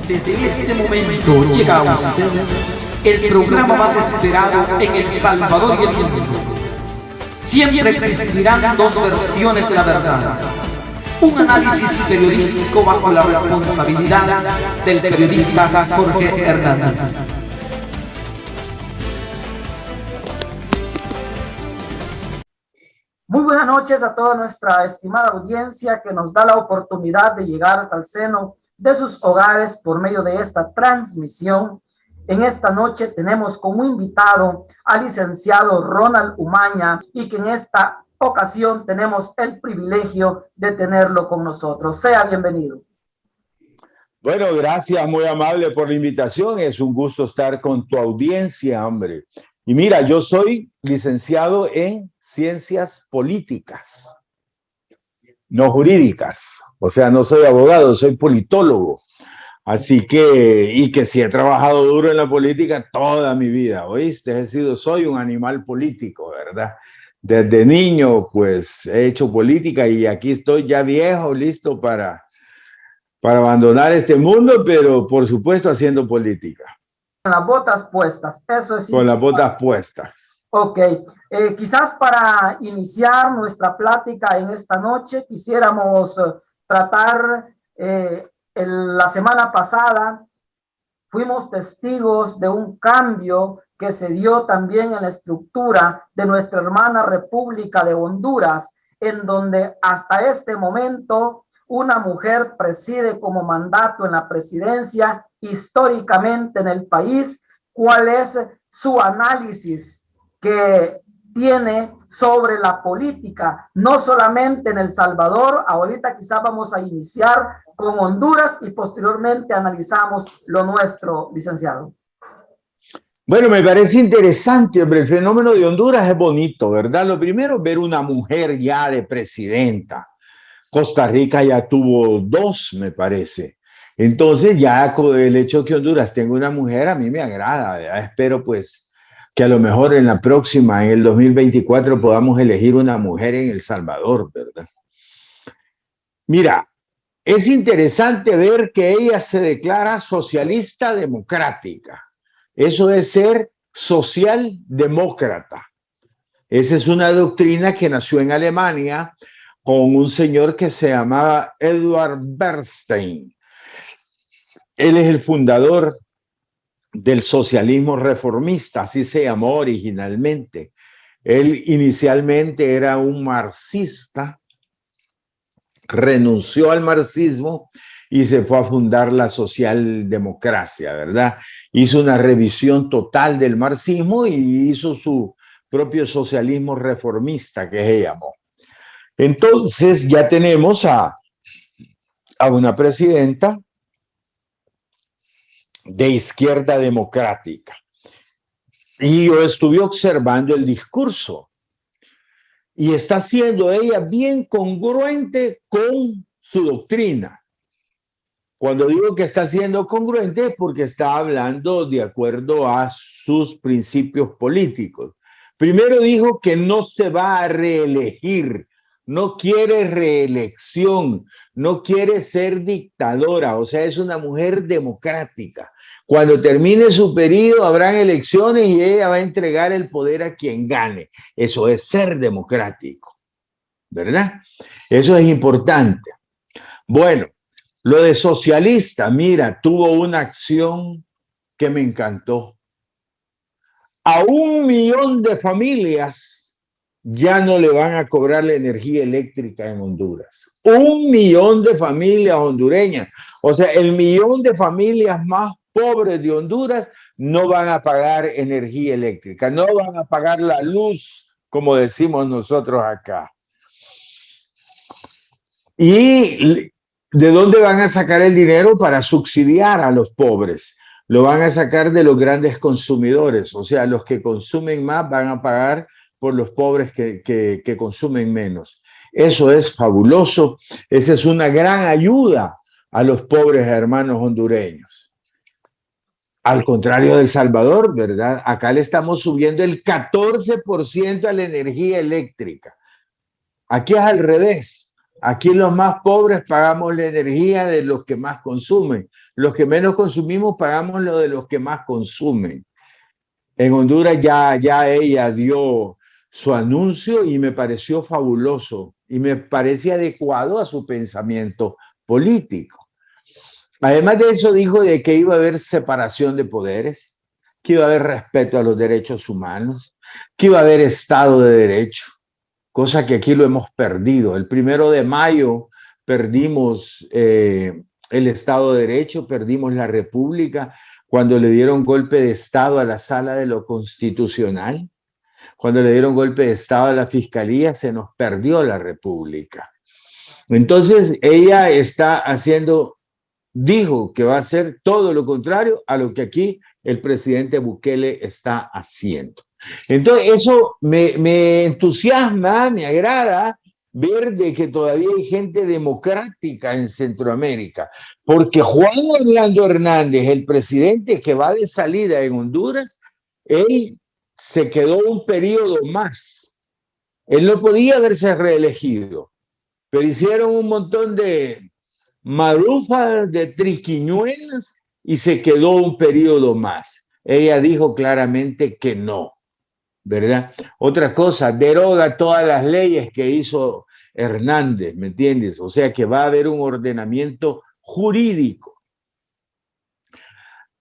Desde este momento llega a usted el programa más esperado en El Salvador y el mundo. Siempre existirán dos versiones de la verdad. Un análisis periodístico bajo la responsabilidad del periodista Jorge Hernández. Muy buenas noches a toda nuestra estimada audiencia que nos da la oportunidad de llegar hasta el seno de sus hogares por medio de esta transmisión. En esta noche tenemos como invitado al licenciado Ronald Umaña y que en esta ocasión tenemos el privilegio de tenerlo con nosotros. Sea bienvenido. Bueno, gracias, muy amable por la invitación. Es un gusto estar con tu audiencia, hombre. Y mira, yo soy licenciado en Ciencias Políticas, no jurídicas. O sea, no soy abogado, soy politólogo. Así que, y que sí he trabajado duro en la política toda mi vida, ¿oíste? Soy un animal político, ¿verdad? Desde niño, pues, he hecho política y aquí estoy ya viejo, listo para abandonar este mundo, pero por supuesto haciendo política. Con las botas puestas, eso es. Con las botas puestas. Ok, quizás para iniciar nuestra plática en esta noche, quisiéramos tratar, la semana pasada fuimos testigos de un cambio que se dio también en la estructura de nuestra hermana República de Honduras, en donde hasta este momento una mujer preside como mandato en la presidencia históricamente en el país. ¿Cuál es su análisis que tiene sobre la política, no solamente en El Salvador? Ahorita quizás vamos a iniciar con Honduras y posteriormente analizamos lo nuestro, licenciado. Bueno, me parece interesante, hombre, el fenómeno de Honduras es bonito, ¿verdad? Lo primero, ver una mujer ya de presidenta. Costa Rica ya tuvo dos, me parece. Entonces ya el hecho de que Honduras tenga una mujer a mí me agrada, ¿verdad? Espero pues que a lo mejor en la próxima, en el 2024, podamos elegir una mujer en El Salvador, ¿verdad? Mira, es interesante ver que ella se declara socialista democrática. Eso es ser socialdemócrata. Esa es una doctrina que nació en Alemania con un señor que se llamaba Eduard Bernstein. Él es el fundador del socialismo reformista, así se llamó originalmente. Él inicialmente era un marxista, renunció al marxismo y se fue a fundar la socialdemocracia, ¿verdad? Hizo una revisión total del marxismo y hizo su propio socialismo reformista, que se llamó. Entonces ya tenemos a una presidenta de izquierda democrática. Y yo estuve observando el discurso y está siendo ella bien congruente con su doctrina. Cuando digo que está siendo congruente es porque está hablando de acuerdo a sus principios políticos. Primero dijo que no se va a reelegir, no quiere reelección, no quiere ser dictadora, o sea, es una mujer democrática. Cuando termine su periodo habrán elecciones y ella va a entregar el poder a quien gane. Eso es ser democrático, ¿verdad? Eso es importante. Bueno, lo de socialista, mira, tuvo una acción que me encantó. A 1 millón de familias ya no le van a cobrar la energía eléctrica en Honduras. 1 millón de familias hondureñas. O sea, el millón de familias más pobres de Honduras no van a pagar energía eléctrica, no van a pagar la luz, como decimos nosotros acá. ¿Y de dónde van a sacar el dinero para subsidiar a los pobres? Lo van a sacar de los grandes consumidores, o sea, los que consumen más van a pagar por los pobres que consumen menos. Eso es fabuloso, esa es una gran ayuda a los pobres hermanos hondureños. Al contrario de El Salvador, ¿verdad? Acá le estamos subiendo el 14% a la energía eléctrica. Aquí es al revés. Aquí los más pobres pagamos la energía de los que más consumen. Los que menos consumimos pagamos lo de los que más consumen. En Honduras ya ella dio su anuncio y me pareció fabuloso y me parece adecuado a su pensamiento político. Además de eso, dijo de que iba a haber separación de poderes, que iba a haber respeto a los derechos humanos, que iba a haber Estado de Derecho, cosa que aquí lo hemos perdido. El 1 de mayo perdimos el Estado de Derecho, perdimos la República cuando le dieron golpe de Estado a la Sala de lo Constitucional, cuando le dieron golpe de Estado a la Fiscalía, se nos perdió la República. Entonces ella está haciendo, dijo que va a hacer todo lo contrario a lo que aquí el presidente Bukele está haciendo. Entonces eso me entusiasma, me agrada ver de que todavía hay gente democrática en Centroamérica, porque Juan Orlando Hernández, el presidente que va de salida en Honduras, él se quedó un periodo más. Él no podía haberse reelegido, pero hicieron un montón de marufas, de triquiñuelas, y se quedó un periodo más. Ella dijo claramente que no, ¿verdad? Otra cosa, deroga todas las leyes que hizo Hernández, ¿me entiendes? O sea que va a haber un ordenamiento jurídico.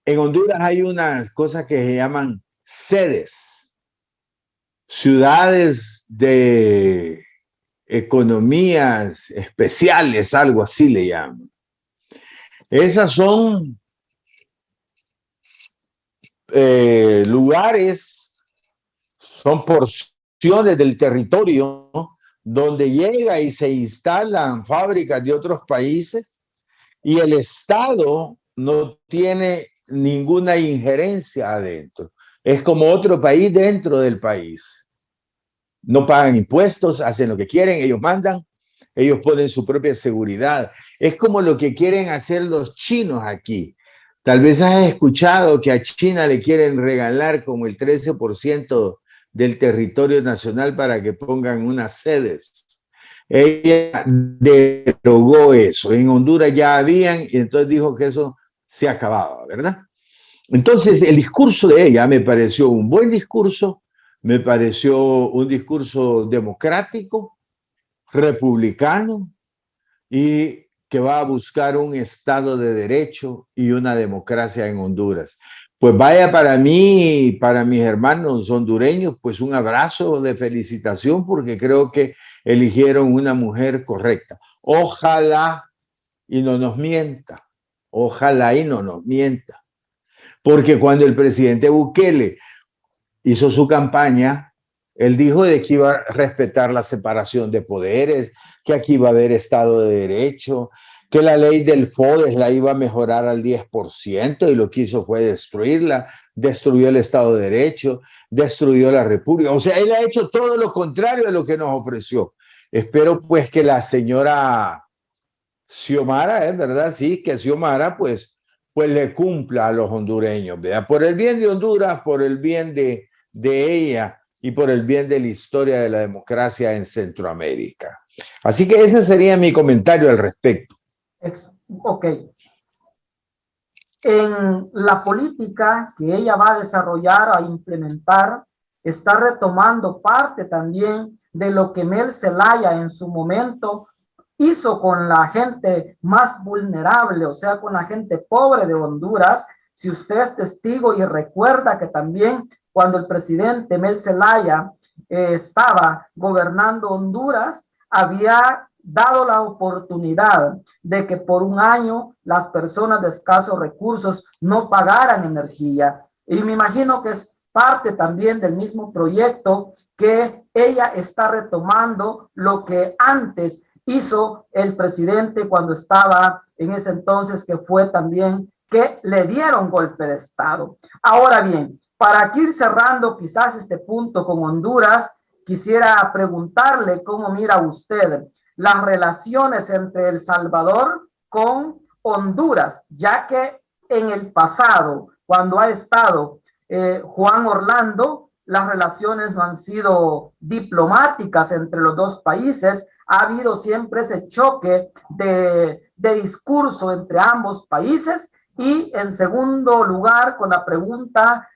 En Honduras hay unas cosas que se llaman sedes, ciudades de economías especiales, algo así le llaman. Esas son lugares, son porciones del territorio donde llega y se instalan fábricas de otros países y el Estado no tiene ninguna injerencia adentro. Es como otro país dentro del país. No pagan impuestos, hacen lo que quieren, ellos mandan, ellos ponen su propia seguridad. Es como lo que quieren hacer los chinos aquí. Tal vez has escuchado que a China le quieren regalar como el 13% del territorio nacional para que pongan unas sedes. Ella derogó eso. En Honduras ya habían, y entonces dijo que eso se acababa, ¿verdad? Entonces, el discurso de ella me pareció un buen discurso, me pareció un discurso democrático, republicano, y que va a buscar un Estado de Derecho y una democracia en Honduras. Pues vaya, para mí, para mis hermanos hondureños, pues un abrazo de felicitación porque creo que eligieron una mujer correcta. Ojalá y no nos mienta, ojalá y no nos mienta. Porque cuando el presidente Bukele hizo su campaña, él dijo de que iba a respetar la separación de poderes, que aquí iba a haber Estado de Derecho, que la ley del FODES la iba a mejorar al 10% y lo que hizo fue destruirla, destruyó el Estado de Derecho, destruyó la República. O sea, él ha hecho todo lo contrario de lo que nos ofreció. Espero pues que la señora Xiomara, es verdad, sí, que Xiomara pues le cumpla a los hondureños, ¿verdad? Por el bien de Honduras, por el bien de ella y por el bien de la historia de la democracia en Centroamérica. Así que ese sería mi comentario al respecto. Ok. En la política que ella va a desarrollar, a implementar, está retomando parte también de lo que Mel Zelaya en su momento hizo con la gente más vulnerable, o sea, con la gente pobre de Honduras. Si usted es testigo y recuerda que también cuando el presidente Mel Zelaya estaba gobernando Honduras, había dado la oportunidad de que por un año las personas de escasos recursos no pagaran energía. Y me imagino que es parte también del mismo proyecto que ella está retomando lo que antes hizo el presidente cuando estaba en ese entonces, que fue también que le dieron golpe de Estado. Ahora bien, para ir cerrando quizás este punto con Honduras, quisiera preguntarle cómo mira usted las relaciones entre El Salvador con Honduras, ya que en el pasado, cuando ha estado Juan Orlando, las relaciones no han sido diplomáticas entre los dos países, ha habido siempre ese choque de discurso entre ambos países. Y en segundo lugar, con la pregunta,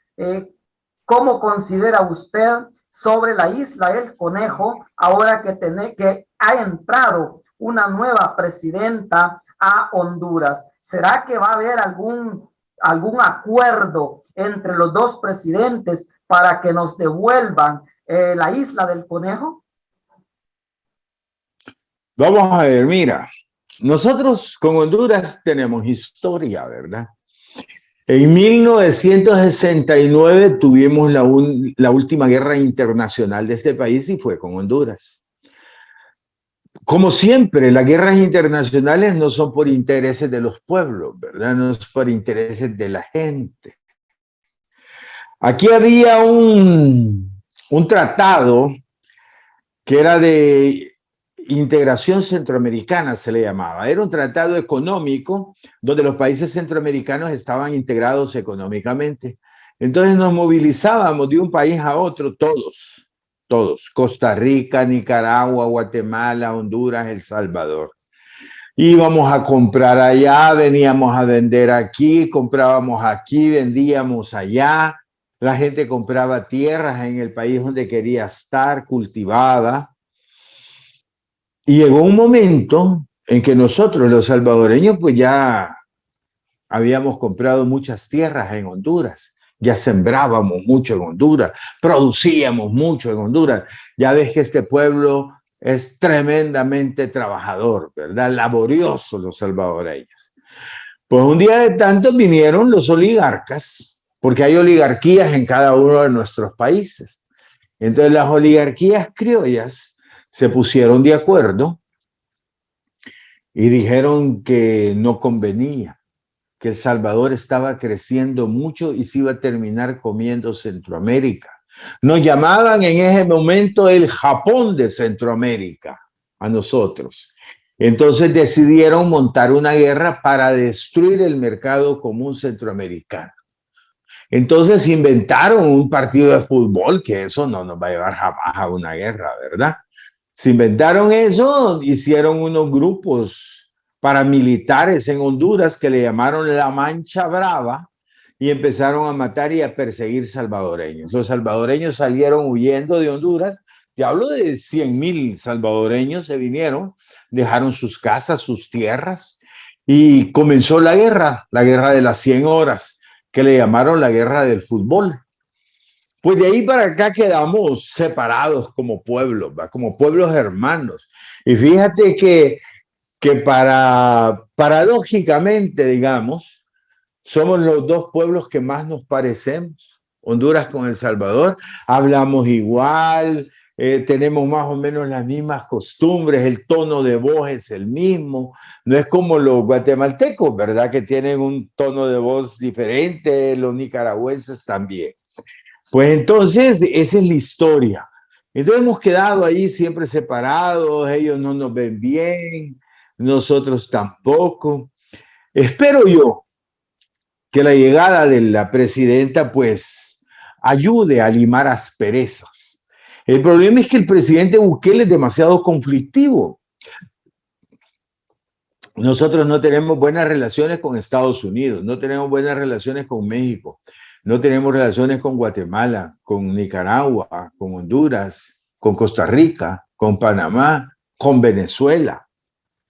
¿cómo considera usted sobre la isla del Conejo ahora que ha entrado una nueva presidenta a Honduras? ¿Será que va a haber algún acuerdo entre los dos presidentes para que nos devuelvan la isla del Conejo? Vamos a ver, mira, nosotros con Honduras tenemos historia, ¿verdad? En 1969 tuvimos la última guerra internacional de este país y fue con Honduras. Como siempre, las guerras internacionales no son por intereses de los pueblos, ¿verdad? No es por intereses de la gente. Aquí había un tratado que era de integración centroamericana, se le llamaba. Era un tratado económico donde los países centroamericanos estaban integrados económicamente. Entonces nos movilizábamos de un país a otro, todos. Costa Rica, Nicaragua, Guatemala, Honduras, El Salvador. Íbamos a comprar allá, veníamos a vender aquí, comprábamos aquí, vendíamos allá. La gente compraba tierras en el país donde quería estar, cultivada. Y llegó un momento en que nosotros, los salvadoreños, pues ya habíamos comprado muchas tierras en Honduras. Ya sembrábamos mucho en Honduras, producíamos mucho en Honduras. Ya ves que este pueblo es tremendamente trabajador, ¿verdad? Laborioso los salvadoreños. Pues un día de tanto vinieron los oligarcas, porque hay oligarquías en cada uno de nuestros países. Entonces las oligarquías criollas se pusieron de acuerdo y dijeron que no convenía, que El Salvador estaba creciendo mucho y se iba a terminar comiendo Centroamérica. Nos llamaban en ese momento el Japón de Centroamérica, a nosotros. Entonces decidieron montar una guerra para destruir el mercado común centroamericano. Entonces inventaron un partido de fútbol, que eso no nos va a llevar jamás a una guerra, ¿verdad? Se inventaron eso, hicieron unos grupos paramilitares en Honduras que le llamaron la Mancha Brava y empezaron a matar y a perseguir salvadoreños. Los salvadoreños salieron huyendo de Honduras. Te hablo de 100,000 salvadoreños se vinieron, dejaron sus casas, sus tierras y comenzó la guerra de las 100 horas, que le llamaron la guerra del fútbol. Pues de ahí para acá quedamos separados como pueblos, ¿va? Como pueblos hermanos. Y fíjate que paradójicamente, digamos, somos los dos pueblos que más nos parecemos. Honduras con El Salvador, hablamos igual, tenemos más o menos las mismas costumbres, el tono de voz es el mismo. No es como los guatemaltecos, ¿verdad? Que tienen un tono de voz diferente, los nicaragüenses también. Pues entonces, esa es la historia. Entonces hemos quedado ahí siempre separados, ellos no nos ven bien, nosotros tampoco. Espero yo que la llegada de la presidenta pues ayude a limar asperezas. El problema es que el presidente Bukele es demasiado conflictivo. Nosotros no tenemos buenas relaciones con Estados Unidos, no tenemos buenas relaciones con México. No tenemos relaciones con Guatemala, con Nicaragua, con Honduras, con Costa Rica, con Panamá, con Venezuela.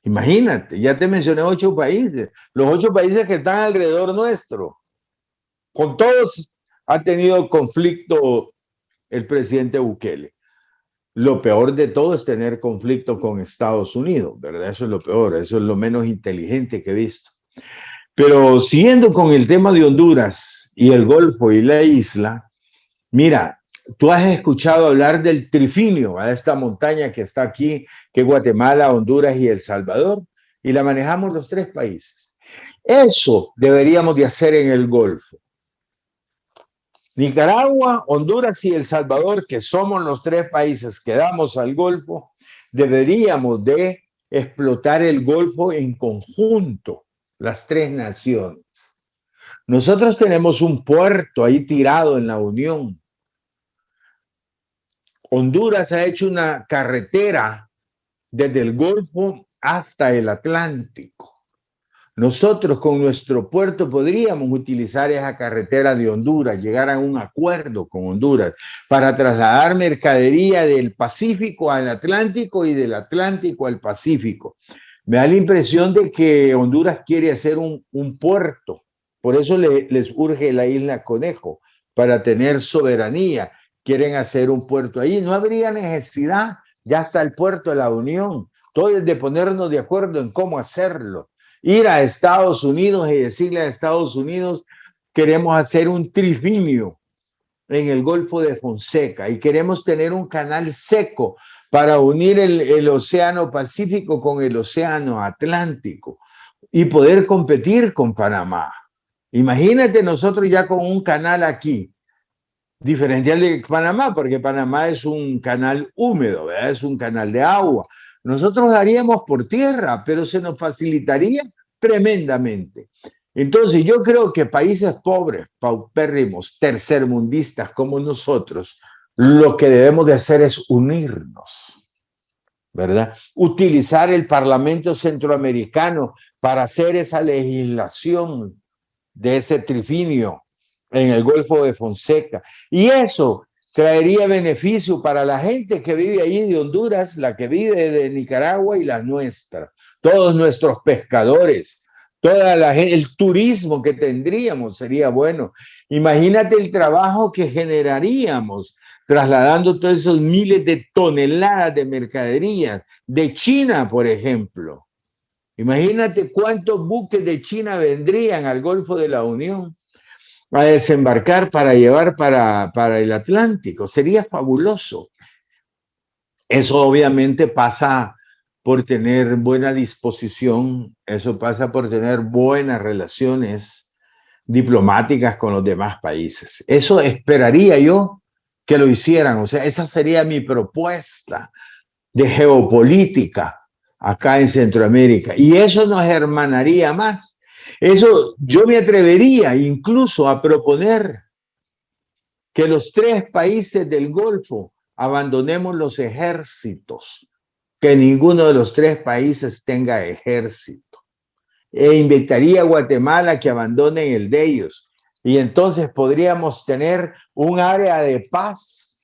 Imagínate, ya te mencioné 8 países, los 8 países que están alrededor nuestro. Con todos ha tenido conflicto el presidente Bukele. Lo peor de todo es tener conflicto con Estados Unidos, ¿verdad? Eso es lo peor, eso es lo menos inteligente que he visto. Pero siguiendo con el tema de Honduras y el Golfo y la isla, mira, tú has escuchado hablar del trifinio, a esta montaña que está aquí, que es Guatemala, Honduras y El Salvador, y la manejamos los 3 países. Eso deberíamos de hacer en el Golfo. Nicaragua, Honduras y El Salvador, que somos los 3 países que damos al Golfo, deberíamos de explotar el Golfo en conjunto, las 3 naciones. Nosotros tenemos un puerto ahí tirado en la Unión. Honduras ha hecho una carretera desde el Golfo hasta el Atlántico. Nosotros con nuestro puerto podríamos utilizar esa carretera de Honduras, llegar a un acuerdo con Honduras para trasladar mercadería del Pacífico al Atlántico y del Atlántico al Pacífico. Me da la impresión de que Honduras quiere hacer un puerto, por eso les urge la isla Conejo, para tener soberanía. Quieren hacer un puerto ahí, no habría necesidad, ya está el puerto de la Unión, todo es de ponernos de acuerdo en cómo hacerlo. Ir a Estados Unidos y decirle a Estados Unidos, queremos hacer un trifinio en el Golfo de Fonseca y queremos tener un canal seco para unir el Océano Pacífico con el Océano Atlántico y poder competir con Panamá. Imagínate nosotros ya con un canal aquí, diferencial de Panamá, porque Panamá es un canal húmedo, ¿verdad? Es un canal de agua. Nosotros daríamos por tierra, pero se nos facilitaría tremendamente. Entonces yo creo que países pobres, paupérrimos, tercermundistas como nosotros, lo que debemos de hacer es unirnos, ¿verdad? Utilizar el Parlamento Centroamericano para hacer esa legislación de ese trifinio en el Golfo de Fonseca. Y eso traería beneficio para la gente que vive ahí de Honduras, la que vive de Nicaragua y la nuestra. Todos nuestros pescadores, el turismo que tendríamos sería bueno. Imagínate el trabajo que generaríamos trasladando todos esos miles de toneladas de mercaderías de China, por ejemplo. Imagínate cuántos buques de China vendrían al Golfo de la Unión a desembarcar para llevar para el Atlántico. Sería fabuloso. Eso obviamente pasa por tener buena disposición, eso pasa por tener buenas relaciones diplomáticas con los demás países. Eso esperaría yo que lo hicieran. O sea, esa sería mi propuesta de geopolítica acá en Centroamérica. Y eso nos hermanaría más. Eso yo me atrevería incluso a proponer que los 3 países del Golfo abandonemos los ejércitos, que ninguno de los 3 países tenga ejército. E invitaría a Guatemala que abandonen el de ellos. Y entonces podríamos tener un área de paz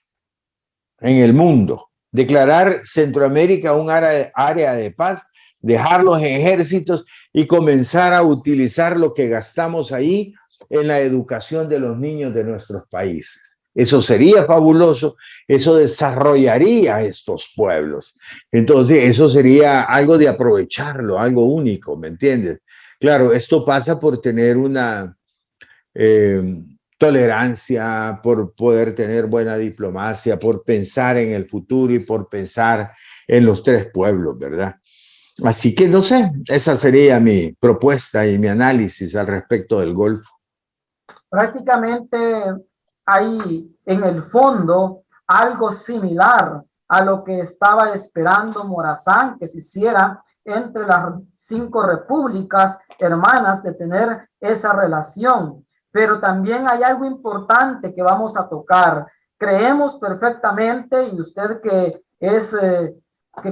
en el mundo. Declarar Centroamérica un área de paz, dejar los ejércitos y comenzar a utilizar lo que gastamos ahí en la educación de los niños de nuestros países. Eso sería fabuloso, eso desarrollaría a estos pueblos. Entonces, eso sería algo de aprovecharlo, algo único, ¿me entiendes? Claro, esto pasa por tener una tolerancia, por poder tener buena diplomacia, por pensar en el futuro y por pensar en los 3 pueblos, ¿verdad? Así que no sé, esa sería mi propuesta y mi análisis al respecto del Golfo. Prácticamente hay en el fondo algo similar a lo que estaba esperando Morazán que se hiciera entre las 5 repúblicas hermanas, de tener esa relación. Pero también hay algo importante que vamos a tocar. Creemos perfectamente, y usted que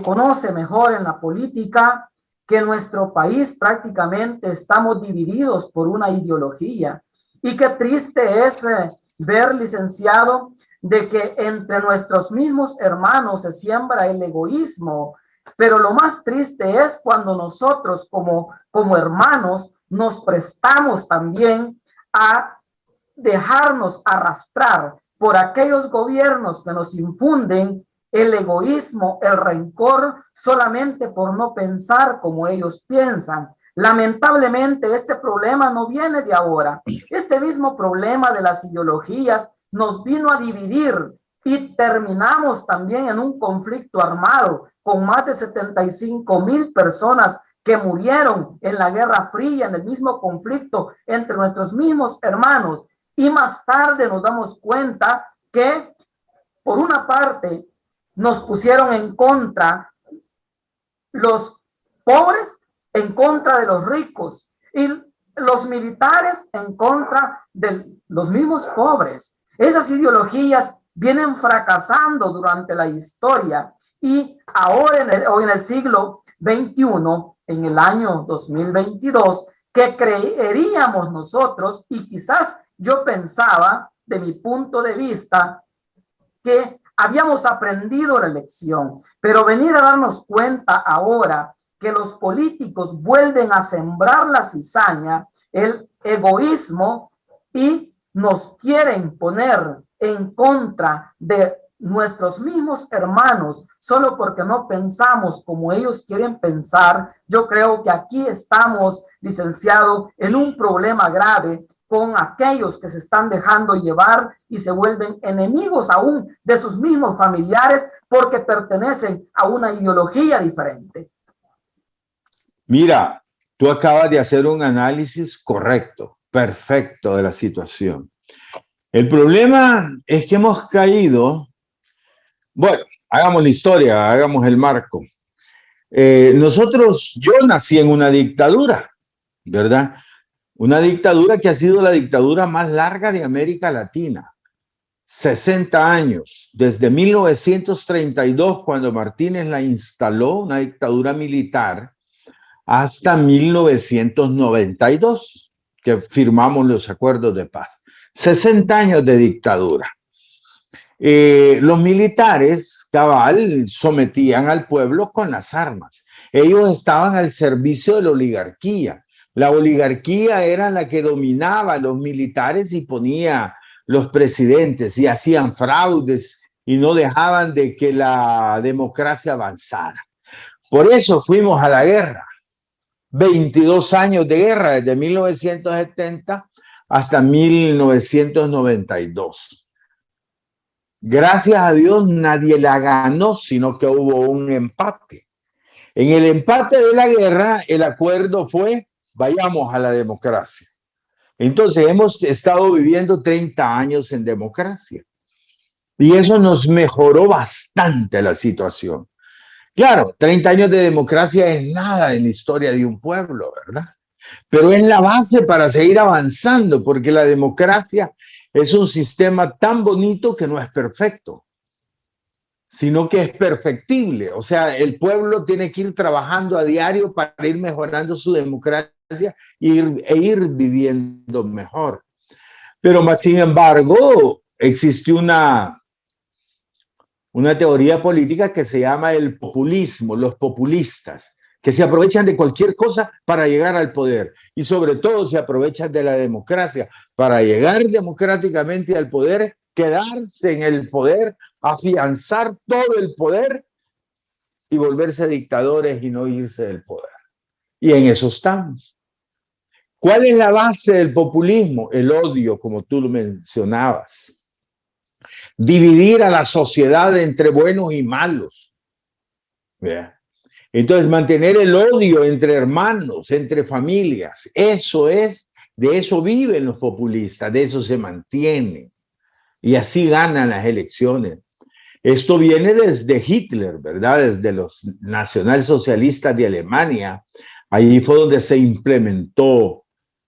conoce mejor en la política, que nuestro país prácticamente estamos divididos por una ideología. Y qué triste es ver, licenciado, de que entre nuestros mismos hermanos se siembra el egoísmo. Pero lo más triste es cuando nosotros como hermanos nos prestamos también a dejarnos arrastrar por aquellos gobiernos que nos infunden el egoísmo, el rencor, solamente por no pensar como ellos piensan. Lamentablemente, este problema no viene de ahora. Este mismo problema de las ideologías nos vino a dividir y terminamos también en un conflicto armado con más de 75,000 personas que murieron en la Guerra Fría, en el mismo conflicto entre nuestros mismos hermanos. Y más tarde nos damos cuenta que, por una parte, nos pusieron en contra los pobres, en contra de los ricos, y los militares en contra de los mismos pobres. Esas ideologías vienen fracasando durante la historia, Y ahora, hoy en el siglo XXI, en el año 2022, que creeríamos nosotros, y quizás yo pensaba, de mi punto de vista, que habíamos aprendido la lección, pero venir a darnos cuenta ahora que los políticos vuelven a sembrar la cizaña, el egoísmo, y nos quieren poner en contra de nuestros mismos hermanos solo porque no pensamos como ellos quieren pensar. Yo creo que aquí estamos, licenciado, en un problema grave con aquellos que se están dejando llevar y se vuelven enemigos aún de sus mismos familiares porque pertenecen a una ideología diferente. Mira, tú acabas de hacer un análisis correcto, perfecto de la situación. El problema es que hemos caído, bueno, hagamos la historia, hagamos el marco. Yo nací en una dictadura, ¿verdad? Una dictadura que ha sido la dictadura más larga de América Latina. 60 años, desde 1932, cuando Martínez la instaló, una dictadura militar, hasta 1992, que firmamos los acuerdos de paz. 60 años de dictadura. Los militares, cabal, sometían al pueblo con las armas. Ellos estaban al servicio de la oligarquía. La oligarquía era la que dominaba a los militares y ponía los presidentes y hacían fraudes y no dejaban de que la democracia avanzara. Por eso fuimos a la guerra. 22 años de guerra, desde 1970 hasta 1992. Gracias a Dios nadie la ganó, sino que hubo un empate. En el empate de la guerra, el acuerdo fue, vayamos a la democracia. Entonces hemos estado viviendo 30 años en democracia. Y eso nos mejoró bastante la situación. Claro, 30 años de democracia es nada en la historia de un pueblo, ¿verdad? Pero es la base para seguir avanzando, porque la democracia es un sistema tan bonito que no es perfecto, sino que es perfectible. O sea, el pueblo tiene que ir trabajando a diario para ir mejorando su democracia e ir viviendo mejor. Pero más sin embargo, existe una teoría política que se llama el populismo, los populistas, que se aprovechan de cualquier cosa para llegar al poder y sobre todo se aprovechan de la democracia para llegar democráticamente al poder, quedarse en el poder, afianzar todo el poder y volverse dictadores y no irse del poder. Y en eso estamos. ¿Cuál es la base del populismo? El odio, como tú lo mencionabas. Dividir a la sociedad entre buenos y malos. ¿Verdad? Entonces, mantener el odio entre hermanos, entre familias, eso es, de eso viven los populistas, de eso se mantienen. Y así ganan las elecciones. Esto viene desde Hitler, ¿verdad? Desde los nacionalsocialistas de Alemania. Allí fue donde se implementó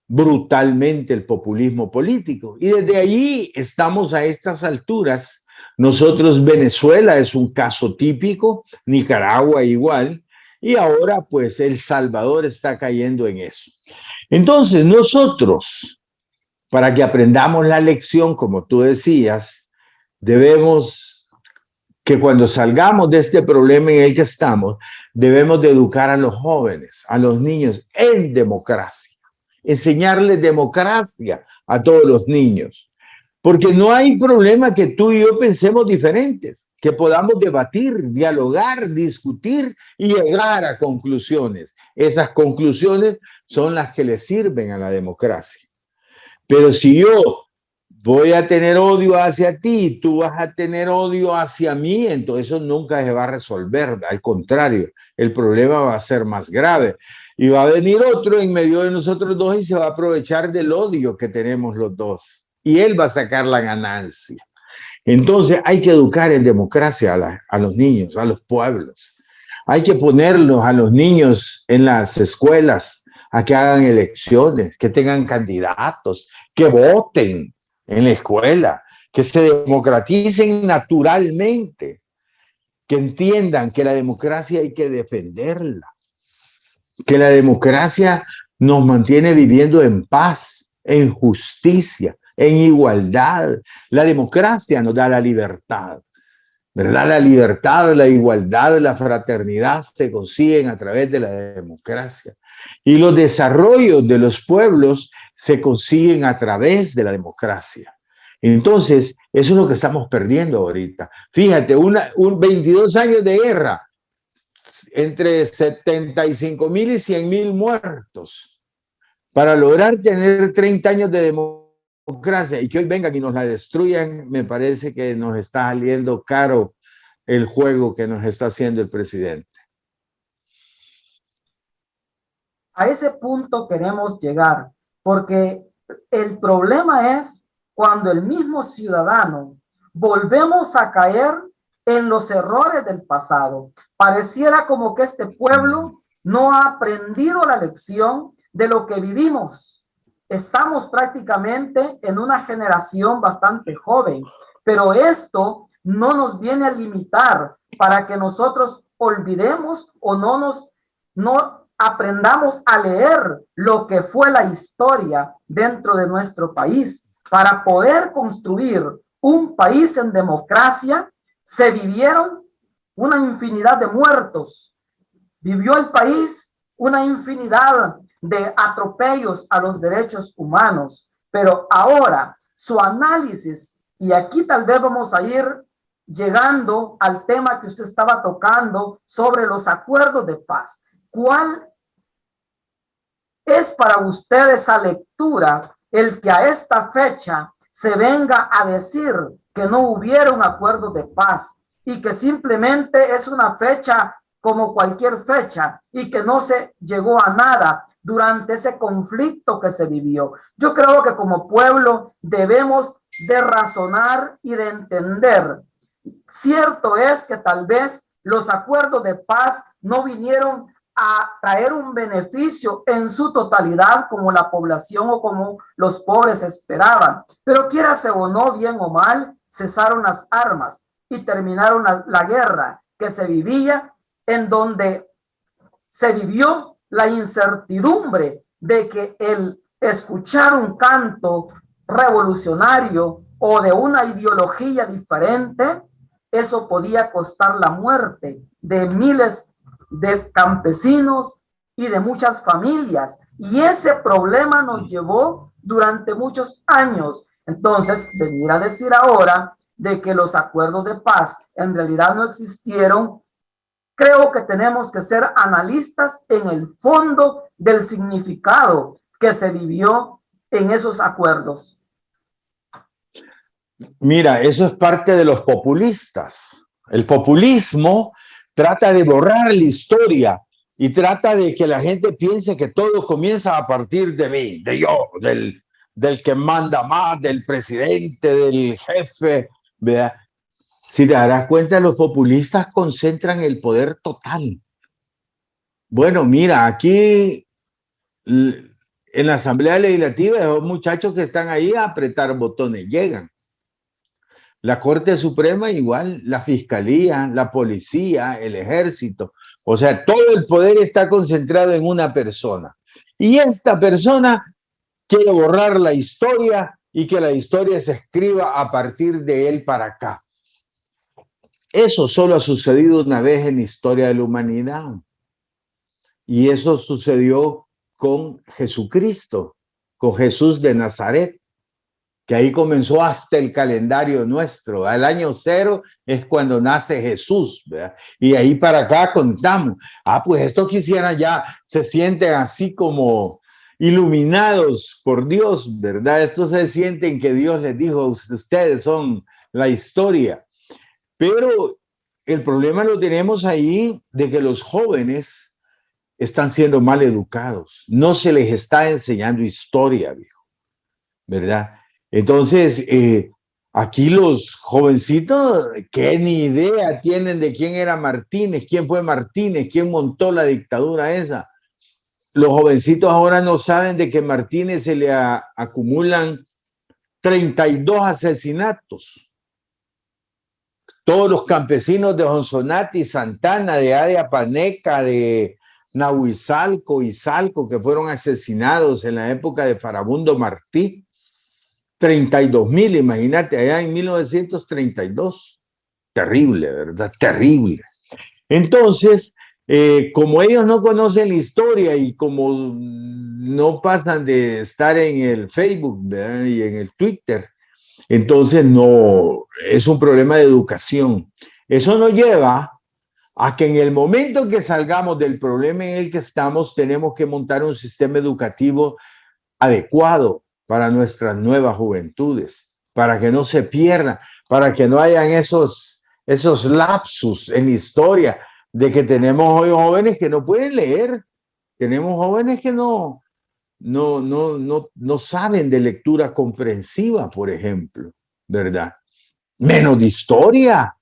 brutalmente el populismo político. Y desde allí estamos a estas alturas. Nosotros, Venezuela es un caso típico, Nicaragua igual, y ahora pues El Salvador está cayendo en eso. Entonces nosotros, para que aprendamos la lección, como tú decías, debemos que cuando salgamos de este problema en el que estamos, debemos de educar a los jóvenes, a los niños en democracia. Enseñarles democracia a todos los niños, porque no hay problema que tú y yo pensemos diferentes, que podamos debatir, dialogar, discutir y llegar a conclusiones. Esas conclusiones son las que le sirven a la democracia. Pero si yo voy a tener odio hacia ti, tú vas a tener odio hacia mí, entonces eso nunca se va a resolver. Al contrario, el problema va a ser más grave. Y va a venir otro en medio de nosotros dos y se va a aprovechar del odio que tenemos los dos. Y él va a sacar la ganancia. Entonces hay que educar en democracia a los niños, a los pueblos. Hay que ponerlos a los niños en las escuelas a que hagan elecciones, que tengan candidatos, que voten en la escuela, que se democraticen naturalmente. que entiendan que la democracia hay que defenderla, que la democracia nos mantiene viviendo en paz, en justicia, en igualdad. La democracia nos da la libertad, ¿verdad? La libertad, la igualdad, la fraternidad se consiguen a través de la democracia. Y los desarrollos de los pueblos se consiguen a través de la democracia. Entonces, eso es lo que estamos perdiendo ahorita. Fíjate, 22 años de guerra, entre 75,000 y 100,000 muertos, para lograr tener 30 años de democracia y que hoy vengan y nos la destruyan, me parece que nos está saliendo caro el juego que nos está haciendo el presidente. A ese punto queremos llegar, porque el problema es cuando el mismo ciudadano volvemos a caer en los errores del pasado. Pareciera como que este pueblo no ha aprendido la lección de lo que vivimos. Estamos prácticamente en una generación bastante joven, pero esto no nos viene a limitar para que nosotros olvidemos o no aprendamos a leer lo que fue la historia dentro de nuestro país. Para poder construir un país en democracia, se vivieron una infinidad de muertos. Vivió el país una infinidad de atropellos a los derechos humanos. Pero ahora su análisis, y aquí tal vez vamos a ir llegando al tema que usted estaba tocando sobre los acuerdos de paz. ¿Cuál es para usted esa lectura? El que a esta fecha se venga a decir que no hubiera un acuerdo de paz y que simplemente es una fecha como cualquier fecha y que no se llegó a nada durante ese conflicto que se vivió. Yo creo que como pueblo debemos de razonar y de entender. Cierto es que tal vez los acuerdos de paz no vinieron a traer un beneficio en su totalidad como la población o como los pobres esperaban. Pero quiérase o no, bien o mal, cesaron las armas y terminaron la guerra que se vivía, en donde se vivió la incertidumbre de que el escuchar un canto revolucionario o de una ideología diferente, eso podía costar la muerte de miles de campesinos y de muchas familias, y ese problema nos llevó durante muchos años. Entonces, venir a decir ahora de que los acuerdos de paz en realidad no existieron, creo que tenemos que ser analistas en el fondo del significado que se vivió en esos acuerdos. Mira, eso es parte de los populistas. El populismo trata de borrar la historia y trata de que la gente piense que todo comienza a partir de mí, de yo, del que manda más, del presidente, del jefe, ¿verdad? Si te darás cuenta, los populistas concentran el poder total. Bueno, mira, aquí en la Asamblea Legislativa, los muchachos que están ahí a apretar botones llegan. La Corte Suprema igual, la Fiscalía, la Policía, el Ejército. O sea, todo el poder está concentrado en una persona. Y esta persona quiere borrar la historia y que la historia se escriba a partir de él para acá. Eso solo ha sucedido una vez en la historia de la humanidad. Y eso sucedió con Jesucristo, con Jesús de Nazaret, que ahí comenzó hasta el calendario nuestro. Al año 0 es cuando nace Jesús, ¿verdad? Y ahí para acá contamos. Pues esto quisiera ya, se sienten así como iluminados por Dios, ¿verdad? Estos se sienten que Dios les dijo, ustedes son la historia. Pero el problema lo tenemos ahí de que los jóvenes están siendo mal educados. No se les está enseñando historia, viejo, ¿verdad? Entonces, aquí los jovencitos, que ni idea tienen de quién era Martínez, quién fue Martínez, quién montó la dictadura esa. Los jovencitos ahora no saben de que Martínez se le acumulan 32 asesinatos. todos los campesinos de Sonsonate y Santana, de área Paneca, de Nahuizalco y Salco, que fueron asesinados en la época de Farabundo Martí. 32,000, imagínate, allá en 1932. Terrible, ¿verdad? Terrible. Entonces, como ellos no conocen la historia y como no pasan de estar en el Facebook, ¿verdad?, y en el Twitter, entonces no, es un problema de educación. Eso nos lleva a que en el momento que salgamos del problema en el que estamos, tenemos que montar un sistema educativo adecuado para nuestras nuevas juventudes, para que no se pierdan, para que no hayan esos lapsus en la historia de que tenemos hoy jóvenes que no pueden leer, tenemos jóvenes que no saben de lectura comprensiva, por ejemplo, ¿verdad? Menos de historia.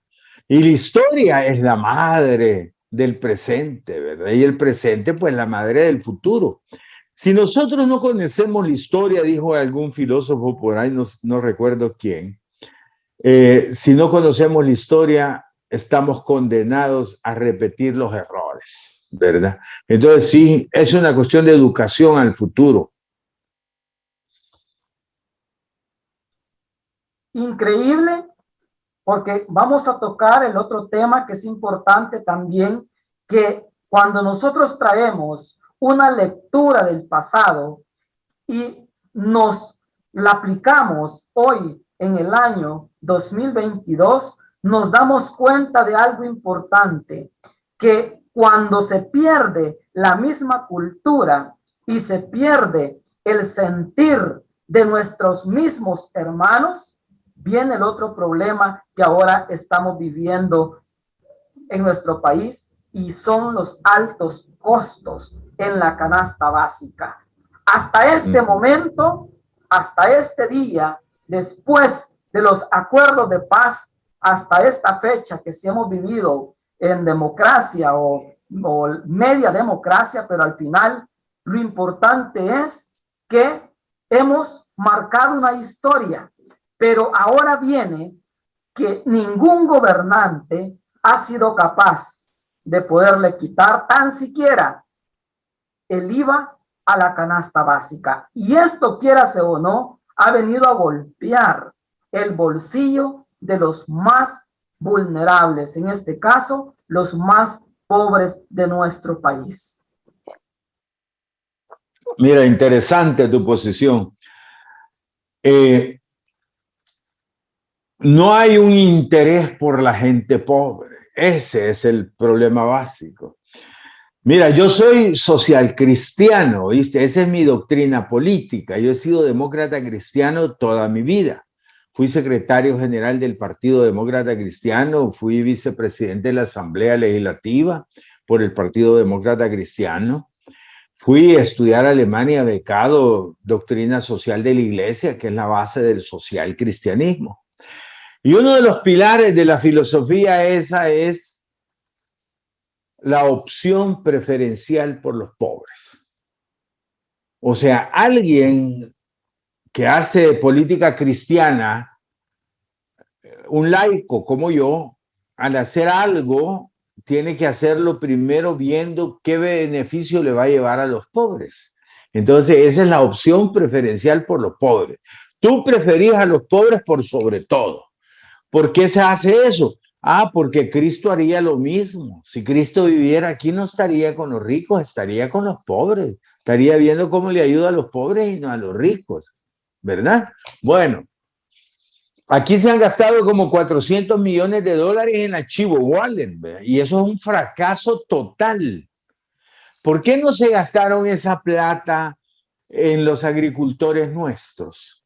Y la historia es la madre del presente, ¿verdad? Y el presente, pues, la madre del futuro. Si nosotros no conocemos la historia, dijo algún filósofo por ahí, no recuerdo quién, si no conocemos la historia, estamos condenados a repetir los errores, ¿verdad? Entonces, sí, es una cuestión de educación al futuro. Increíble, porque vamos a tocar el otro tema que es importante también, que cuando nosotros traemos una lectura del pasado y nos la aplicamos hoy en el año 2022, nos damos cuenta de algo importante, que cuando se pierde la misma cultura y se pierde el sentir de nuestros mismos hermanos, viene el otro problema que ahora estamos viviendo en nuestro país, y son los altos costos en la canasta básica. Hasta este momento, hasta este día, después de los acuerdos de paz, hasta esta fecha que sí hemos vivido en democracia o media democracia, pero al final lo importante es que hemos marcado una historia, pero ahora viene que ningún gobernante ha sido capaz de poderle quitar tan siquiera el IVA a la canasta básica. Y esto, quiérase o no, ha venido a golpear el bolsillo de los más vulnerables, en este caso, los más pobres de nuestro país. Mira, interesante tu posición. No hay un interés por la gente pobre. Ese es el problema básico. Mira, yo soy social cristiano, ¿viste? Esa es mi doctrina política. Yo he sido demócrata cristiano toda mi vida. Fui secretario general del Partido Demócrata Cristiano, fui vicepresidente de la Asamblea Legislativa por el Partido Demócrata Cristiano. Fui a estudiar a Alemania becado doctrina social de la Iglesia, que es la base del social cristianismo. Y uno de los pilares de la filosofía esa es la opción preferencial por los pobres. O sea, alguien que hace política cristiana, un laico como yo, al hacer algo, tiene que hacerlo primero viendo qué beneficio le va a llevar a los pobres. Entonces, esa es la opción preferencial por los pobres. Tú preferís a los pobres por sobre todo. ¿Por qué se hace eso? Porque Cristo haría lo mismo. Si Cristo viviera aquí, no estaría con los ricos, estaría con los pobres. Estaría viendo cómo le ayuda a los pobres y no a los ricos, ¿verdad? Bueno, aquí se han gastado como 400 millones de dólares en Archivo Wallen, ¿verdad? Y eso es un fracaso total. ¿Por qué no se gastaron esa plata en los agricultores nuestros?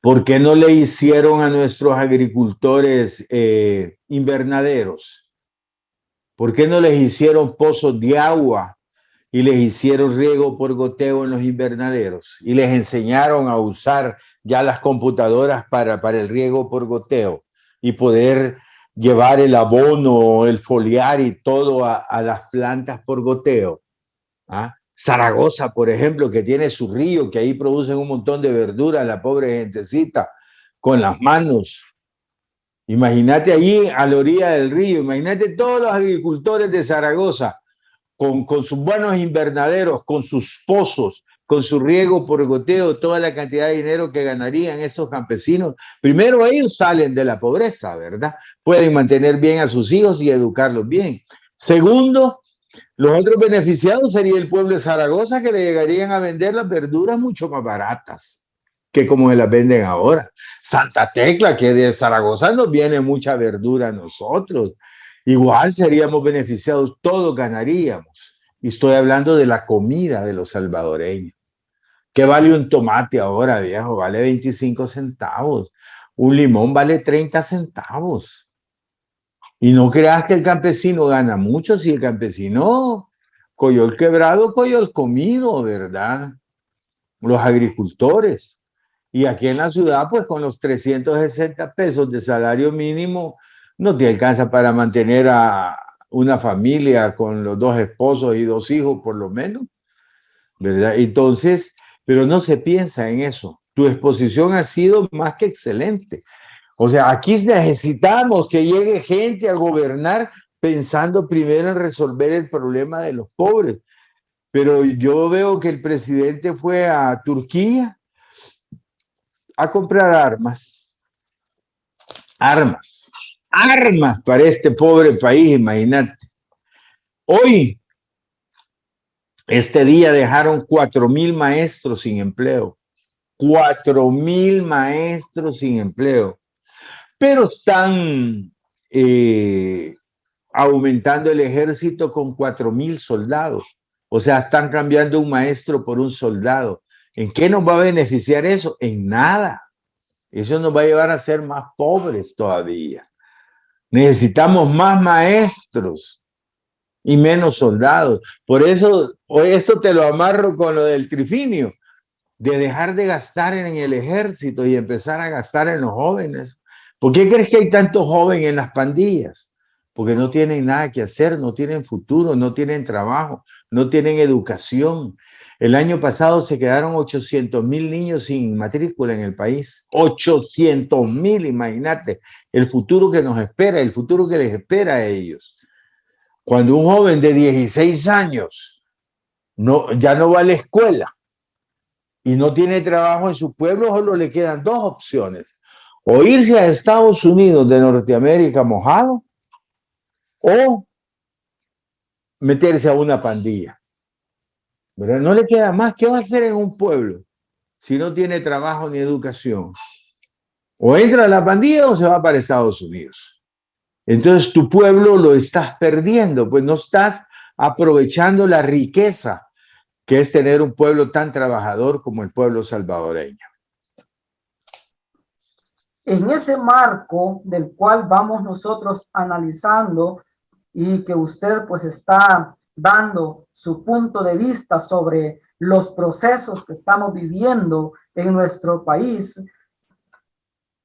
¿Por qué no le hicieron a nuestros agricultores invernaderos? ¿Por qué no les hicieron pozos de agua y les hicieron riego por goteo en los invernaderos? Y les enseñaron a usar ya las computadoras para el riego por goteo y poder llevar el abono, el foliar y todo a las plantas por goteo. Zaragoza, por ejemplo, que tiene su río, que ahí producen un montón de verduras, la pobre gentecita, con las manos. Imagínate allí a la orilla del río, imagínate todos los agricultores de Zaragoza con sus buenos invernaderos, con sus pozos, con su riego por goteo, toda la cantidad de dinero que ganarían estos campesinos. Primero, ellos salen de la pobreza, ¿verdad? Pueden mantener bien a sus hijos y educarlos bien. Segundo, los otros beneficiados sería el pueblo de Zaragoza, que le llegarían a vender las verduras mucho más baratas que como se las venden ahora. Santa Tecla, que de Zaragoza nos viene mucha verdura a nosotros. Igual seríamos beneficiados, todos ganaríamos. Y estoy hablando de la comida de los salvadoreños. ¿Qué vale un tomate ahora, viejo? Vale 25 centavos. Un limón vale 30 centavos. Y no creas que el campesino gana mucho, si el campesino coyol quebrado, coyol comido, ¿verdad? Los agricultores. Y aquí en la ciudad, pues con los 360 pesos de salario mínimo, no te alcanza para mantener a una familia con los 2 esposos y 2 hijos, por lo menos, ¿verdad? Entonces, pero no se piensa en eso. Tu exposición ha sido más que excelente. O sea, aquí necesitamos que llegue gente a gobernar pensando primero en resolver el problema de los pobres. Pero yo veo que el presidente fue a Turquía a comprar armas para este pobre país, imagínate. Hoy, este día dejaron 4,000 maestros sin empleo. 4,000 maestros sin empleo. Pero están aumentando el ejército con 4,000 soldados. O sea, están cambiando un maestro por un soldado. ¿En qué nos va a beneficiar eso? En nada. Eso nos va a llevar a ser más pobres todavía. Necesitamos más maestros y menos soldados. Por eso, esto te lo amarro con lo del trifinio, de dejar de gastar en el ejército y empezar a gastar en los jóvenes. ¿Por qué crees que hay tantos jóvenes en las pandillas? Porque no tienen nada que hacer, no tienen futuro, no tienen trabajo, no tienen educación. El año pasado se quedaron 800,000 niños sin matrícula en el país. 800,000, imagínate el futuro que nos espera, el futuro que les espera a ellos. Cuando un joven de 16 años ya no va a la escuela y no tiene trabajo en su pueblo, solo le quedan 2 opciones: o irse a Estados Unidos de Norteamérica mojado, o meterse a una pandilla. ¿Verdad? No le queda más. ¿Qué va a hacer en un pueblo si no tiene trabajo ni educación? O entra a la pandilla o se va para Estados Unidos. Entonces tu pueblo lo estás perdiendo, pues no estás aprovechando la riqueza que es tener un pueblo tan trabajador como el pueblo salvadoreño. En ese marco del cual vamos nosotros analizando y que usted pues está dando su punto de vista sobre los procesos que estamos viviendo en nuestro país,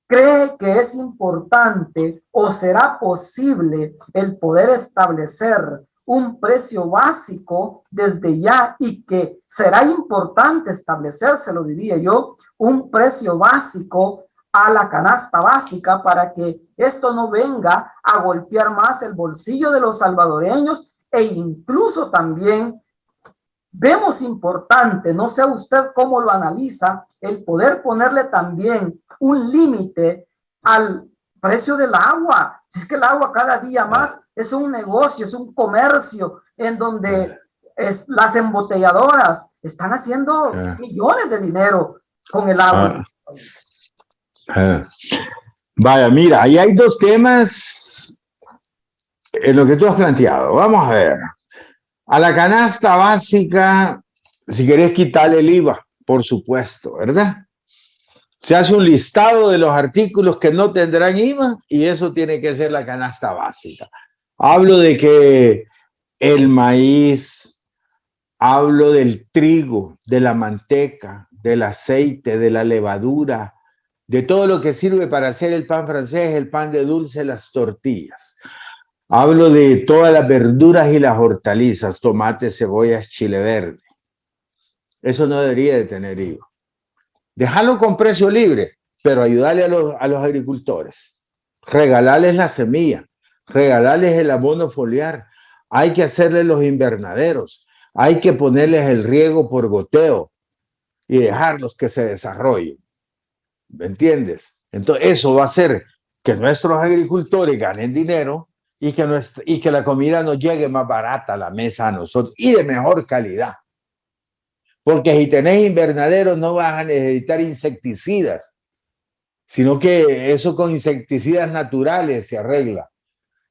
¿cree que es importante o será posible el poder establecer un precio básico desde ya, y que será importante establecérselo, diría yo, un precio básico a la canasta básica, para que esto no venga a golpear más el bolsillo de los salvadoreños? E incluso también vemos importante, no sé usted cómo lo analiza, el poder ponerle también un límite al precio del agua. Si es que el agua cada día más es un negocio, es un comercio en donde las embotelladoras están haciendo millones de dinero con el agua. Vaya, mira, ahí hay 2 temas en lo que tú has planteado. Vamos a ver. A la canasta básica, si querés quitarle el IVA, por supuesto, ¿verdad? Se hace un listado de los artículos que no tendrán IVA y eso tiene que ser la canasta básica. Hablo de que el maíz, hablo del trigo, de la manteca, del aceite, de la levadura, de todo lo que sirve para hacer el pan francés, el pan de dulce, las tortillas. Hablo de todas las verduras y las hortalizas, tomates, cebollas, chile verde. Eso no debería de tener IVA. Dejarlo con precio libre, pero ayudarle a los agricultores. regalarles la semilla, regalarles el abono foliar, hay que hacerles los invernaderos, hay que ponerles el riego por goteo y dejarlos que se desarrollen. ¿Me entiendes? Entonces eso va a hacer que nuestros agricultores ganen dinero y que la comida nos llegue más barata a la mesa a nosotros y de mejor calidad. Porque si tenés invernaderos no vas a necesitar insecticidas, sino que eso con insecticidas naturales se arregla.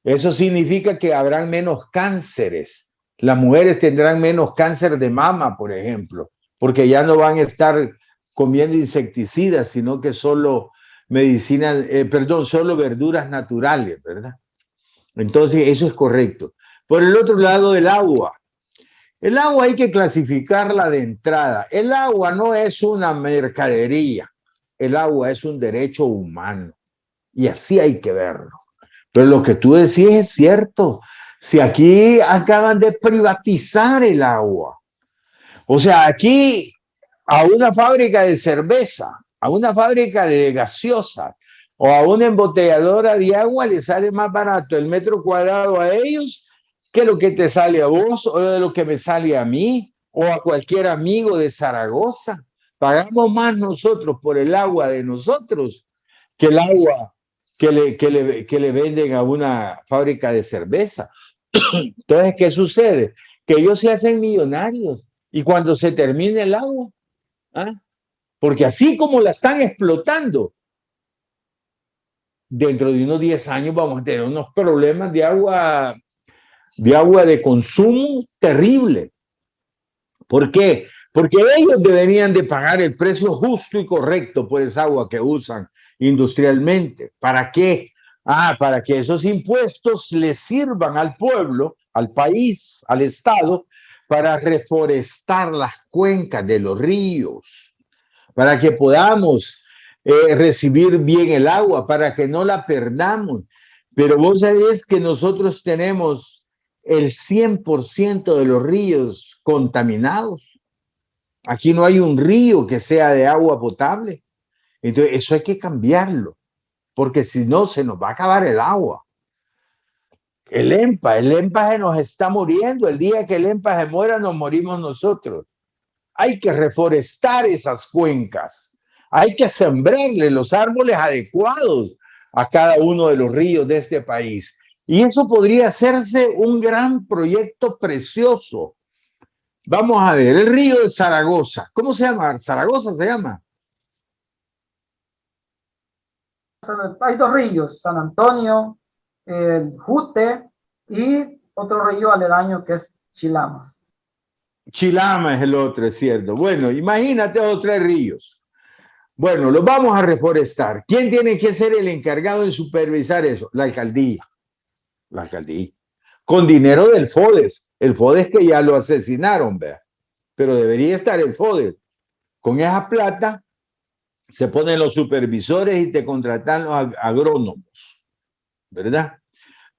Eso significa que habrán menos cánceres. Las mujeres tendrán menos cáncer de mama, por ejemplo, porque ya no van a estar comiendo insecticidas, sino que solo solo verduras naturales, ¿verdad? Entonces, eso es correcto. Por el otro lado, el agua. El agua hay que clasificarla de entrada. El agua no es una mercadería. El agua es un derecho humano. Y así hay que verlo. Pero lo que tú decís es cierto. Si aquí acaban de privatizar el agua. O sea, aquí a una fábrica de cerveza, a una fábrica de gaseosa o a una embotelladora de agua le sale más barato el metro cuadrado a ellos que lo que te sale a vos o de lo que me sale a mí o a cualquier amigo de Zaragoza. Pagamos más nosotros por el agua de nosotros que el agua que le venden a una fábrica de cerveza. Entonces, ¿qué sucede? Que ellos se hacen millonarios y cuando se termine el agua, ¿ah? Porque así como la están explotando, dentro de unos 10 años vamos a tener unos problemas de agua de consumo terrible. ¿Por qué? Porque ellos deberían de pagar el precio justo y correcto por esa agua que usan industrialmente. ¿Para qué? Para que esos impuestos les sirvan al pueblo, al país, al Estado, para reforestar las cuencas de los ríos, para que podamos recibir bien el agua, para que no la perdamos. Pero vos sabés que nosotros tenemos el 100% de los ríos contaminados. Aquí no hay un río que sea de agua potable. Entonces, eso hay que cambiarlo, porque si no, se nos va a acabar el agua. El EMPA se nos está muriendo. El día que el EMPA se muera, nos morimos nosotros. Hay que reforestar esas cuencas. Hay que sembrarle los árboles adecuados a cada uno de los ríos de este país. Y eso podría hacerse un gran proyecto precioso. Vamos a ver, el río de Zaragoza. ¿Cómo se llama? ¿Zaragoza se llama? Hay dos ríos, San Antonio, Jute y otro río aledaño que es Chilamas. Chilama es el otro, es cierto. Bueno, imagínate los 3 ríos. Bueno, los vamos a reforestar. ¿Quién tiene que ser el encargado de supervisar eso? La alcaldía. La alcaldía. Con dinero del FODES. El FODES que ya lo asesinaron, ¿verdad? Pero debería estar el FODES. Con esa plata se ponen los supervisores y te contratan los agrónomos, ¿verdad?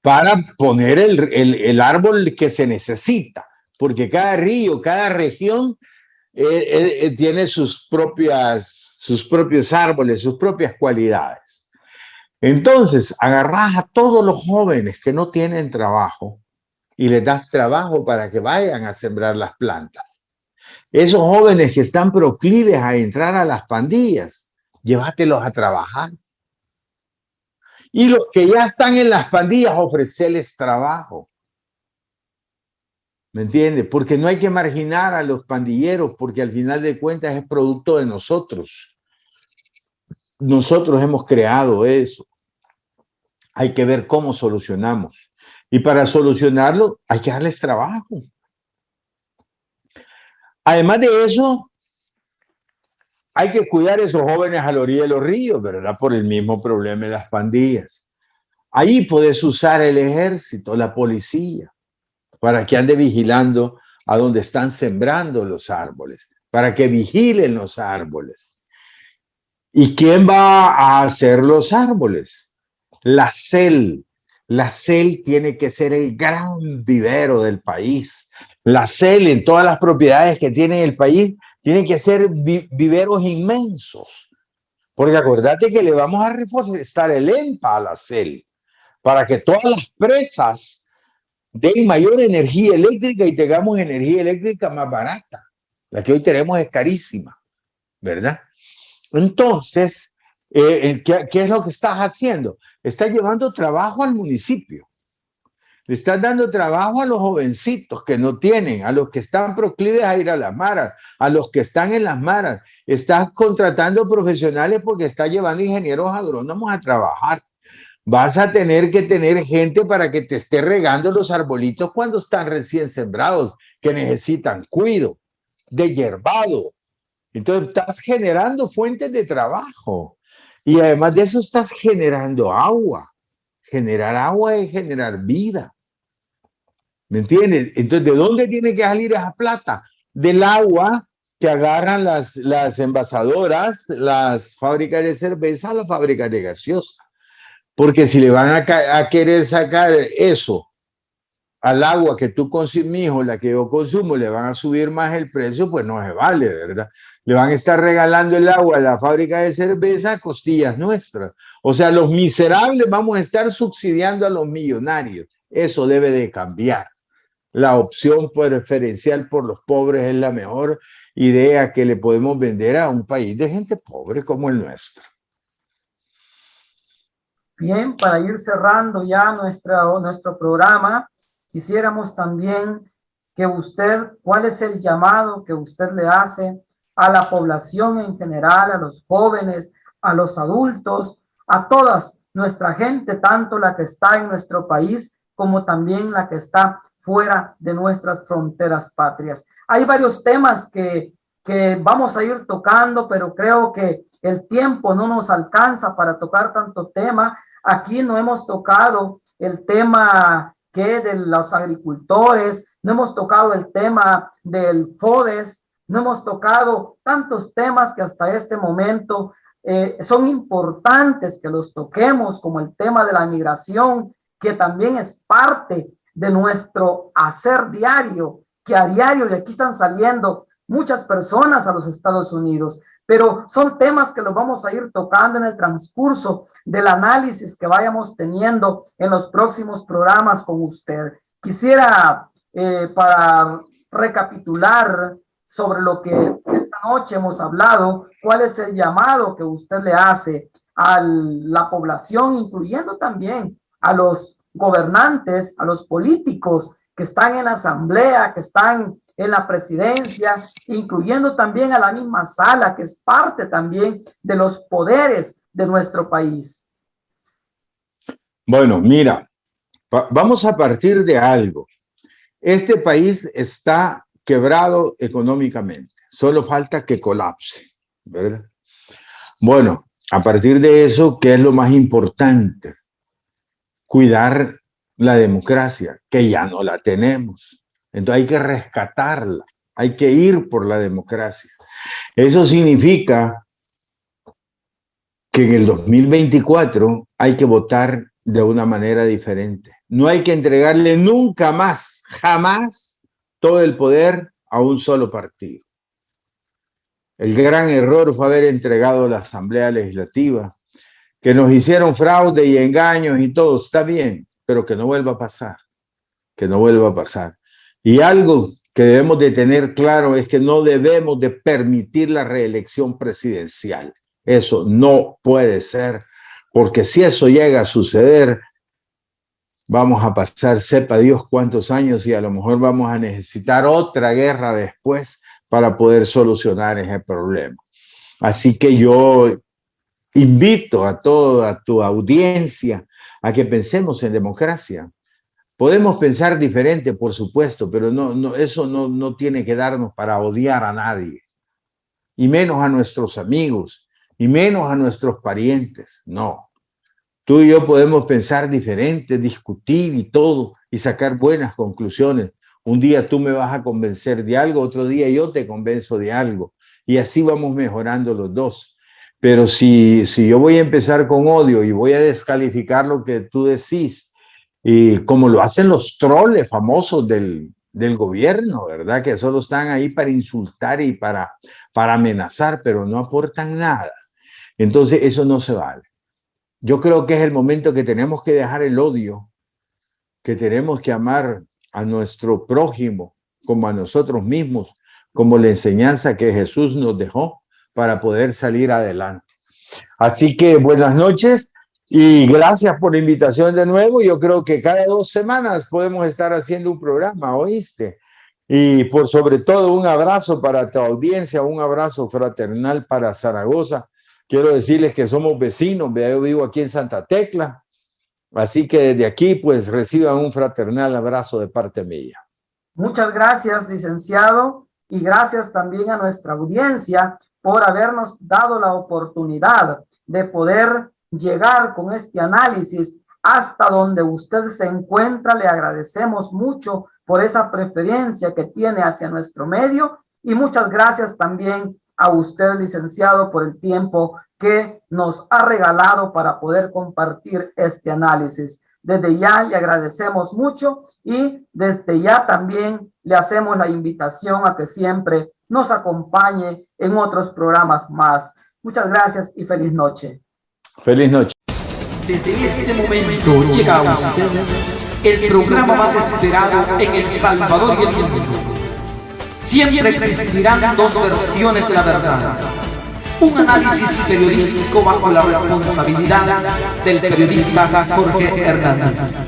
Para poner el árbol que se necesita. Porque cada río, cada región tiene sus propios árboles, sus propias cualidades. Entonces, agarrás a todos los jóvenes que no tienen trabajo y les das trabajo para que vayan a sembrar las plantas. Esos jóvenes que están proclives a entrar a las pandillas, llévatelos a trabajar. Y los que ya están en las pandillas, ofrecerles trabajo. ¿Me entiendes? Porque no hay que marginar a los pandilleros, porque al final de cuentas es producto de nosotros. Nosotros hemos creado eso. Hay que ver cómo solucionamos. Y para solucionarlo, hay que darles trabajo. Además de eso, hay que cuidar a esos jóvenes a la orilla de los ríos, ¿verdad? Por el mismo problema de las pandillas. Ahí puedes usar el ejército, la policía, para que ande vigilando a donde están sembrando los árboles, para que vigilen los árboles. ¿Y quién va a hacer los árboles? La CEL. La CEL tiene que ser el gran vivero del país. La CEL en todas las propiedades que tiene el país tiene que ser viveros inmensos Porque acordate que le vamos a reforestar el EMPA a la CEL para que todas las presas den mayor energía eléctrica y tengamos energía eléctrica más barata. La que hoy tenemos es carísima, ¿verdad? Entonces, ¿qué es lo que estás haciendo? Estás llevando trabajo al municipio. Le estás dando trabajo a los jovencitos que no tienen, a los que están proclives a ir a las maras, a los que están en las maras. Estás contratando profesionales porque estás llevando ingenieros agrónomos a trabajar. Vas a tener que tener gente para que te esté regando los arbolitos cuando están recién sembrados, que necesitan cuidado, de hierbado. Entonces estás generando fuentes de trabajo y además de eso estás generando agua. Generar agua es generar vida. ¿Me entiendes? Entonces, ¿de dónde tiene que salir esa plata? Del agua que agarran las envasadoras, las fábricas de cerveza, las fábricas de gaseosa. Porque si le van a querer sacar eso al agua que tú consumes o la que yo consumo, le van a subir más el precio, pues no se vale, ¿verdad? Le van a estar regalando el agua a la fábrica de cerveza a costillas nuestras. O sea, los miserables vamos a estar subsidiando a los millonarios. Eso debe de cambiar. La opción preferencial por los pobres es la mejor idea que le podemos vender a un país de gente pobre como el nuestro. Bien, para ir cerrando ya nuestro programa, quisiéramos también que usted, ¿cuál es el llamado que usted le hace a la población en general, a los jóvenes, a los adultos, a toda nuestra gente, tanto la que está en nuestro país como también la que está fuera de nuestras fronteras patrias? Hay varios temas que vamos a ir tocando, pero creo que el tiempo no nos alcanza para tocar tanto tema. Aquí no hemos tocado el tema que de los agricultores, no hemos tocado el tema del FODES, no hemos tocado tantos temas que hasta este momento son importantes que los toquemos, como el tema de la migración, que también es parte de nuestro hacer diario, que a diario de aquí están saliendo muchas personas a los Estados Unidos, pero son temas que los vamos a ir tocando en el transcurso del análisis que vayamos teniendo en los próximos programas con usted. Quisiera, para recapitular sobre lo que esta noche hemos hablado, cuál es el llamado que usted le hace a la población, incluyendo también a los gobernantes, a los políticos que están en la asamblea, que están en la presidencia, incluyendo también a la misma sala, que es parte también de los poderes de nuestro país. Bueno, mira, vamos a partir de algo. Este país está quebrado económicamente, solo falta que colapse, ¿verdad? Bueno, a partir de eso, ¿qué es lo más importante? Cuidar la democracia, que ya no la tenemos. Entonces hay que rescatarla, hay que ir por la democracia. Eso significa que en el 2024 hay que votar de una manera diferente. No hay que entregarle nunca más, jamás, todo el poder a un solo partido. El gran error fue haber entregado la Asamblea Legislativa, que nos hicieron fraude y engaños y todo, está bien, pero que no vuelva a pasar, que no vuelva a pasar. Y algo que debemos de tener claro es que no debemos de permitir la reelección presidencial. Eso no puede ser, porque si eso llega a suceder, vamos a pasar, sepa Dios cuántos años, y a lo mejor vamos a necesitar otra guerra después para poder solucionar ese problema. Así que yo invito a toda tu audiencia a que pensemos en democracia. Podemos pensar diferente, por supuesto, pero eso no tiene que darnos para odiar a nadie, y menos a nuestros amigos, y menos a nuestros parientes. No. Tú y yo podemos pensar diferente, discutir y todo, y sacar buenas conclusiones. Un día tú me vas a convencer de algo, otro día yo te convenzo de algo, y así vamos mejorando los dos. Pero si yo voy a empezar con odio y voy a descalificar lo que tú decís, y como lo hacen los troles famosos del gobierno, ¿verdad? Que solo están ahí para insultar y para amenazar, pero no aportan nada. Entonces eso no se vale. Yo creo que es el momento que tenemos que dejar el odio, que tenemos que amar a nuestro prójimo como a nosotros mismos, como la enseñanza que Jesús nos dejó para poder salir adelante. Así que buenas noches y gracias por la invitación de nuevo. Yo creo que cada 2 semanas podemos estar haciendo un programa, ¿oíste? Y por sobre todo un abrazo para tu audiencia, un abrazo fraternal para Zaragoza. Quiero decirles que somos vecinos, yo vivo aquí en Santa Tecla, así que desde aquí pues reciban un fraternal abrazo de parte mía. Muchas gracias, licenciado, y gracias también a nuestra audiencia por habernos dado la oportunidad de poder llegar con este análisis hasta donde usted se encuentra. Le agradecemos mucho por esa preferencia que tiene hacia nuestro medio y muchas gracias también a usted, licenciado, por el tiempo que nos ha regalado para poder compartir este análisis. Desde ya le agradecemos mucho y desde ya también le hacemos la invitación a que siempre nos acompañe en otros programas más. Muchas gracias y feliz noche. Feliz noche. Desde este momento llega a usted el programa más esperado en El Salvador y el mundo. Siempre existirán 2 versiones de la verdad. Un análisis periodístico bajo la responsabilidad del periodista Jorge Hernández.